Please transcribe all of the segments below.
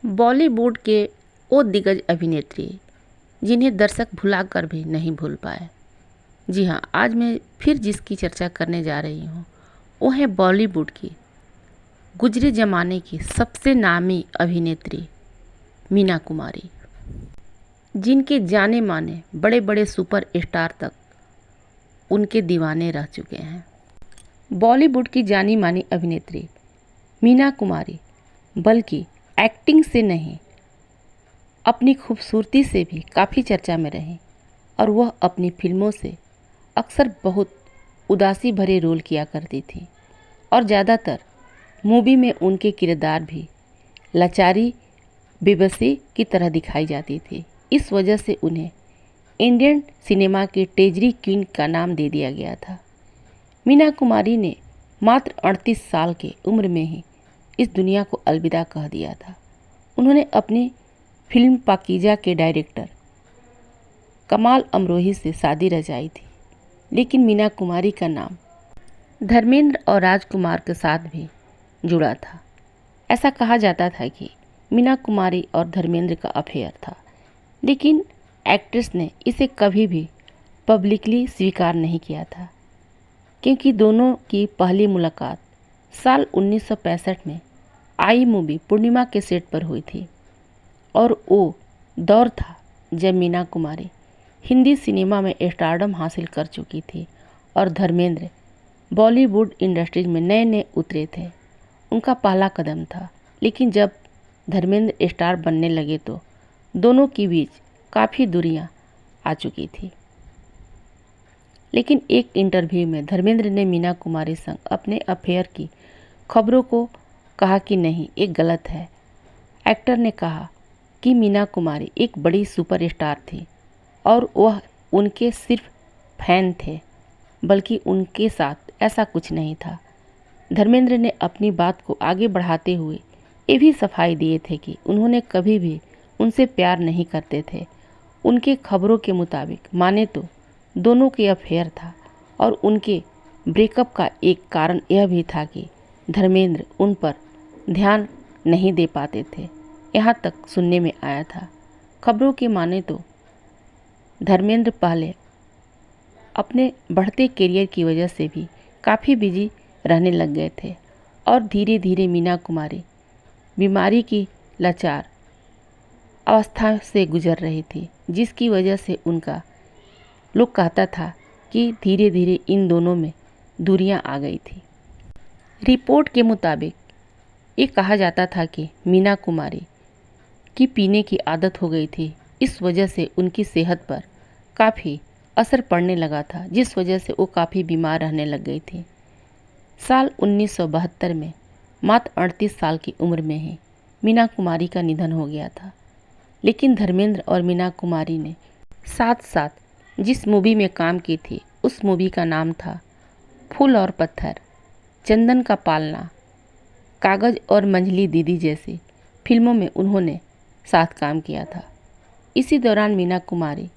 बॉलीवुड के वो दिग्गज अभिनेत्री जिन्हें दर्शक भुलाकर भी नहीं भूल पाए। जी हाँ, आज मैं फिर जिसकी चर्चा करने जा रही हूँ वो है बॉलीवुड की गुजरे ज़माने की सबसे नामी अभिनेत्री मीना कुमारी, जिनके जाने माने बड़े बड़े सुपर स्टार तक उनके दीवाने रह चुके हैं। बॉलीवुड की जानी मानी अभिनेत्री मीना कुमारी बल्कि एक्टिंग से नहीं, अपनी खूबसूरती से भी काफ़ी चर्चा में रहीं और वह अपनी फिल्मों से अक्सर बहुत उदासी भरे रोल किया करती थी और ज़्यादातर मूवी में उनके किरदार भी लाचारी बेबसी की तरह दिखाई जाती थी। इस वजह से उन्हें इंडियन सिनेमा की टेजरी क्वीन का नाम दे दिया गया था। मीना कुमारी ने मात्र 38 साल की उम्र में ही इस दुनिया को अलविदा कह दिया था। उन्होंने अपनी फिल्म पाकीजा के डायरेक्टर कमाल अमरोही से शादी रचाई थी, लेकिन मीना कुमारी का नाम धर्मेंद्र और राजकुमार के साथ भी जुड़ा था। ऐसा कहा जाता था कि मीना कुमारी और धर्मेंद्र का अफेयर था, लेकिन एक्ट्रेस ने इसे कभी भी पब्लिकली स्वीकार नहीं किया था, क्योंकि दोनों की पहली मुलाकात साल 1965 में आई मूवी पूर्णिमा के सेट पर हुई थी और वो दौर था जब मीना कुमारी हिंदी सिनेमा में स्टारडम हासिल कर चुकी थी और धर्मेंद्र बॉलीवुड इंडस्ट्रीज में नए नए उतरे थे। उनका पहला कदम था, लेकिन जब धर्मेंद्र स्टार बनने लगे तो दोनों के बीच काफ़ी दूरियां आ चुकी थी। लेकिन एक इंटरव्यू में धर्मेंद्र ने मीना कुमारी संग अपने अफेयर की खबरों को कहा कि नहीं, एक गलत है। एक्टर ने कहा कि मीना कुमारी एक बड़ी सुपरस्टार थी और वह उनके सिर्फ फैन थे, बल्कि उनके साथ ऐसा कुछ नहीं था। धर्मेंद्र ने अपनी बात को आगे बढ़ाते हुए ये भी सफाई दिए थे कि उन्होंने कभी भी उनसे प्यार नहीं करते थे। उनके खबरों के मुताबिक माने तो दोनों के अफेयर था और उनके ब्रेकअप का एक कारण यह भी था कि धर्मेंद्र उन पर ध्यान नहीं दे पाते थे। यहाँ तक सुनने में आया था। खबरों के माने तो धर्मेंद्र पहले अपने बढ़ते करियर की वजह से भी काफ़ी बिजी रहने लग गए थे और धीरे धीरे मीना कुमारी बीमारी की लाचार अवस्था से गुजर रही थी, जिसकी वजह से उनका लोग कहता था कि धीरे धीरे इन दोनों में दूरियां आ गई थी। रिपोर्ट के मुताबिक ये कहा जाता था कि मीना कुमारी की पीने की आदत हो गई थी। इस वजह से उनकी सेहत पर काफ़ी असर पड़ने लगा था, जिस वजह से वो काफ़ी बीमार रहने लग गई थी। साल 1972 में मात्र 38 साल की उम्र में ही मीना कुमारी का निधन हो गया था। लेकिन धर्मेंद्र और मीना कुमारी ने साथ साथ जिस मूवी में काम की थी, उस मूवी का नाम था फूल और पत्थर, चंदन का पालना, कागज़ और मंझली दीदी जैसी फिल्मों में उन्होंने साथ काम किया था। इसी दौरान मीना कुमारी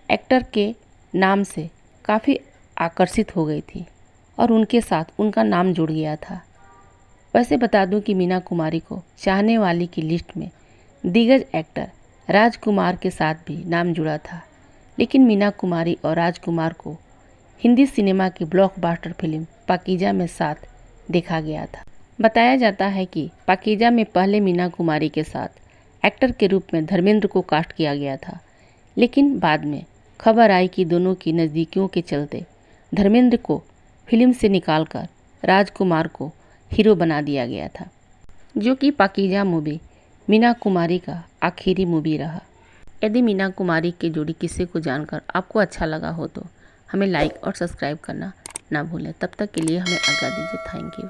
एक्टर के नाम से काफ़ी आकर्षित हो गई थी और उनके साथ उनका नाम जुड़ गया था। वैसे बता दूं कि मीना कुमारी को चाहने वाली की लिस्ट में दिग्गज एक्टर राजकुमार के साथ भी नाम जुड़ा था, लेकिन मीना कुमारी और राजकुमार को हिंदी सिनेमा की ब्लॉकबस्टर फिल्म पाकीजा में साथ देखा गया था। बताया जाता है कि पाकीजा में पहले मीना कुमारी के साथ एक्टर के रूप में धर्मेंद्र को कास्ट किया गया था, लेकिन बाद में खबर आई कि दोनों की नज़दीकियों के चलते धर्मेंद्र को फिल्म से निकालकर राजकुमार को हीरो बना दिया गया था, जो कि पाकीजा मूवी मीना कुमारी का आखिरी मूवी रहा। यदि मीना कुमारी के जोड़ी किस्से को जानकर आपको अच्छा लगा हो तो हमें लाइक और सब्सक्राइब करना ना भूलें। तब तक के लिए हमें आज्ञा दीजिए। Thank you.